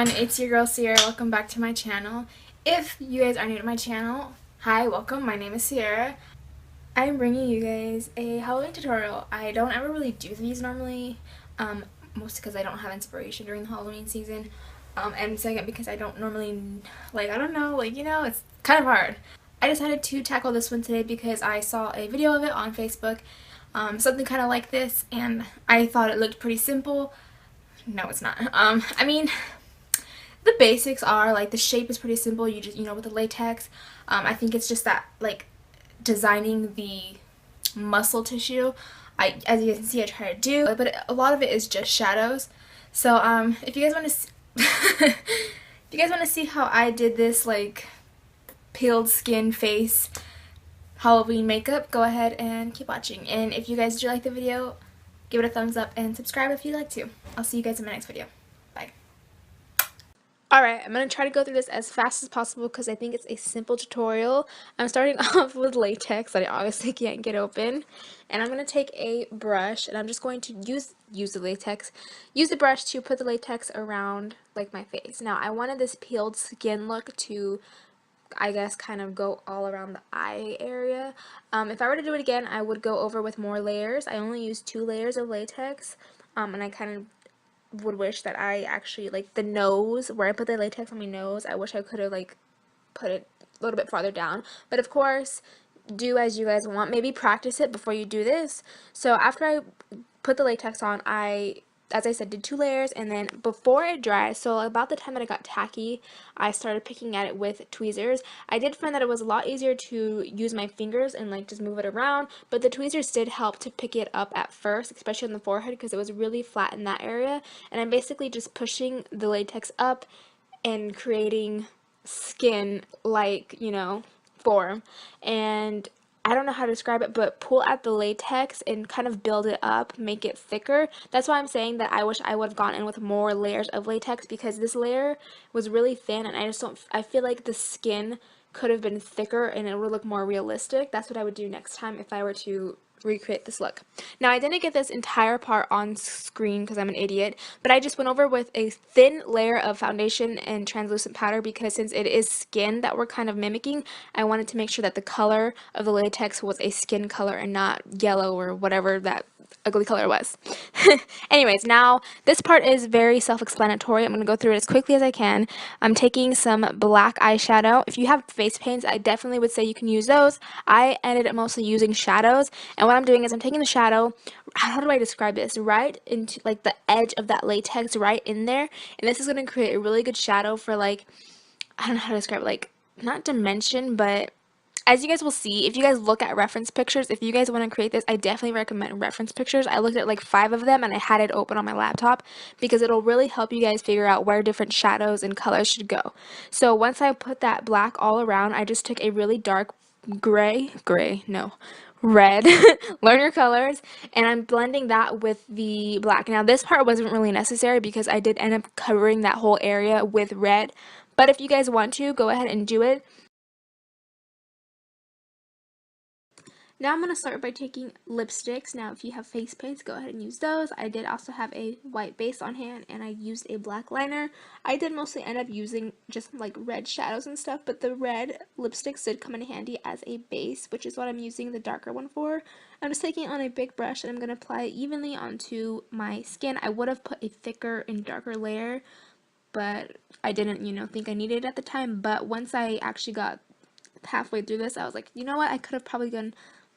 everyone, it's your girl Sierra. Welcome back to my channel. If you guys are new to my channel, hi, welcome. My name is Sierra. I'm bringing you guys a Halloween tutorial. I don't ever really do these normally, mostly because I don't have inspiration during the Halloween season, and second because I don't normally, it's kind of hard. I decided to tackle this one today because I saw a video of it on Facebook, something kind of like this, and I thought it looked pretty simple. No, it's not. I mean, the basics are, like, the shape is pretty simple. You just, with the latex. I think it's just that, like, designing the muscle tissue. As you can see, I try to do, but a lot of it is just shadows. So, if you guys want to, if you guys want to see how I did this, like, peeled skin face Halloween makeup, go ahead and keep watching. And if you guys do like the video, give it a thumbs up and subscribe if you'd like to. I'll see you guys in my next video. Bye. Alright, I'm going to try to go through this as fast as possible because I think it's a simple tutorial. I'm starting off with latex that I obviously can't get open. And I'm going to take a brush and I'm just going to use the brush to put the latex around, like, my face. Now, I wanted this peeled skin look to, I guess, kind of go all around the eye area. If I were to do it again, I would go over with more layers. I only used 2 layers of latex, and I kind of would wish that I actually, like, the nose, where I put the latex on my nose, I wish I could have, like, put it a little bit farther down. But of course, do as you guys want. Maybe practice it before you do this. So after I put the latex on, as I said, did 2 layers, and then before it dries, so about the time that it got tacky, I started picking at it with tweezers. I did find that it was a lot easier to use my fingers and, like, just move it around, but the tweezers did help to pick it up at first, especially on the forehead, because it was really flat in that area. And I'm basically just pushing the latex up and creating skin, like, form. And I don't know how to describe it, but pull out the latex and kind of build it up, make it thicker. That's why I'm saying that I wish I would have gone in with more layers of latex, because this layer was really thin, and I feel like the skin could have been thicker and it would look more realistic. That's what I would do next time if I were to recreate this look. Now, I didn't get this entire part on screen because I'm an idiot, but I just went over with a thin layer of foundation and translucent powder, because since it is skin that we're kind of mimicking, I wanted to make sure that the color of the latex was a skin color and not yellow or whatever that ugly color was. Anyways, now this part is very self-explanatory. I'm going to go through it as quickly as I can. I'm taking some black eyeshadow. If you have face paints, I definitely would say you can use those. I ended up mostly using shadows, and what I'm doing is I'm taking the shadow, how do I describe this, right into, like, the edge of that latex right in there, and this is going to create a really good shadow for, like, I don't know how to describe it, like, not dimension, but as you guys will see, if you guys look at reference pictures, if you guys want to create this, I definitely recommend reference pictures. I looked at like 5 of them and I had it open on my laptop because it'll really help you guys figure out where different shadows and colors should go. So once I put that black all around, I just took a really dark red, learn your colors, and I'm blending that with the black. Now this part wasn't really necessary because I did end up covering that whole area with red, but if you guys want to, go ahead and do it. Now I'm going to start by taking lipsticks. Now if you have face paints, go ahead and use those. I did also have a white base on hand, and I used a black liner. I did mostly end up using just like red shadows and stuff, but the red lipsticks did come in handy as a base, which is what I'm using the darker one for. I'm just taking it on a big brush and I'm going to apply it evenly onto my skin. I would have put a thicker and darker layer, but I didn't, think I needed it at the time. But once I actually got halfway through this, I was like, you know what, I could have probably gone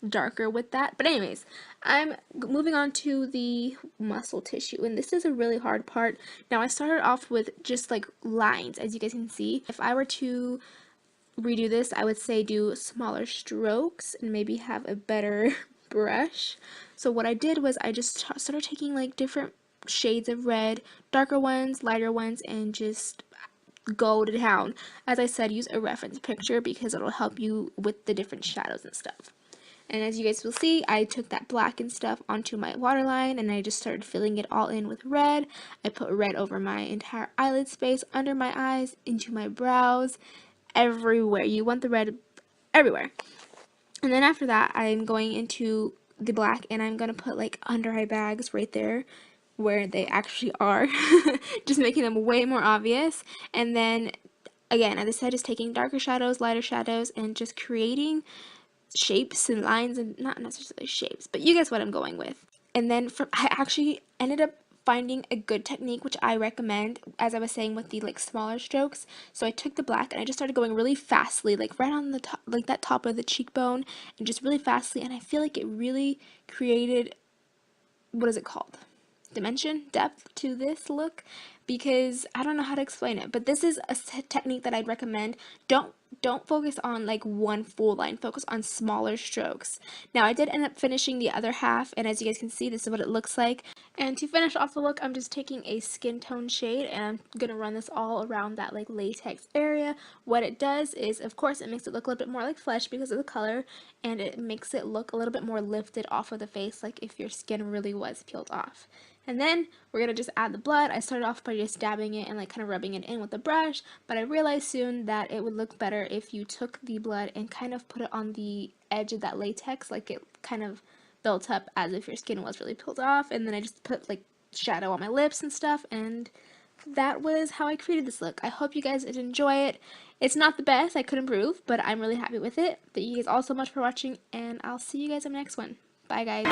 darker with that. But anyways, I'm moving on to the muscle tissue, and this is a really hard part. Now I started off with just like lines, as you guys can see. If I were to redo this, I would say do smaller strokes and maybe have a better brush. So what I did was I just started taking like different shades of red, darker ones, lighter ones, and just go to town. As I said, use a reference picture because it'll help you with the different shadows and stuff. And as you guys will see, I took that black and stuff onto my waterline and I just started filling it all in with red. I put red over my entire eyelid space, under my eyes, into my brows, everywhere. You want the red everywhere. And then after that, I'm going into the black and I'm going to put like under eye bags right there. where they actually are, just making them way more obvious. And then again, as I said, just taking darker shadows, lighter shadows, and just creating shapes and lines, and not necessarily shapes, but you guess what I'm going with. And then I actually ended up finding a good technique which I recommend, as I was saying, with the like smaller strokes. So I took the black and I just started going really fastly, like right on the top, like that top of the cheekbone, and just really fastly, and I feel like it really created, what is it called, dimension, depth to this look, because I don't know how to explain it, but this is a technique that I'd recommend. Don't focus on like one full line, focus on smaller strokes. Now I did end up finishing the other half, and as you guys can see, this is what it looks like. And to finish off the look, I'm just taking a skin tone shade and I'm gonna run this all around that like latex area. What it does is, of course, it makes it look a little bit more like flesh because of the color, and it makes it look a little bit more lifted off of the face, like if your skin really was peeled off. And then we're going to just add the blood. I started off by just dabbing it and like kind of rubbing it in with the brush, but I realized soon that it would look better if you took the blood and kind of put it on the edge of that latex, like it kind of built up as if your skin was really peeled off. And then I just put like shadow on my lips and stuff, and that was how I created this look. I hope you guys did enjoy it. It's not the best, I could improve, but I'm really happy with it. Thank you guys all so much for watching, and I'll see you guys in the next one. Bye guys.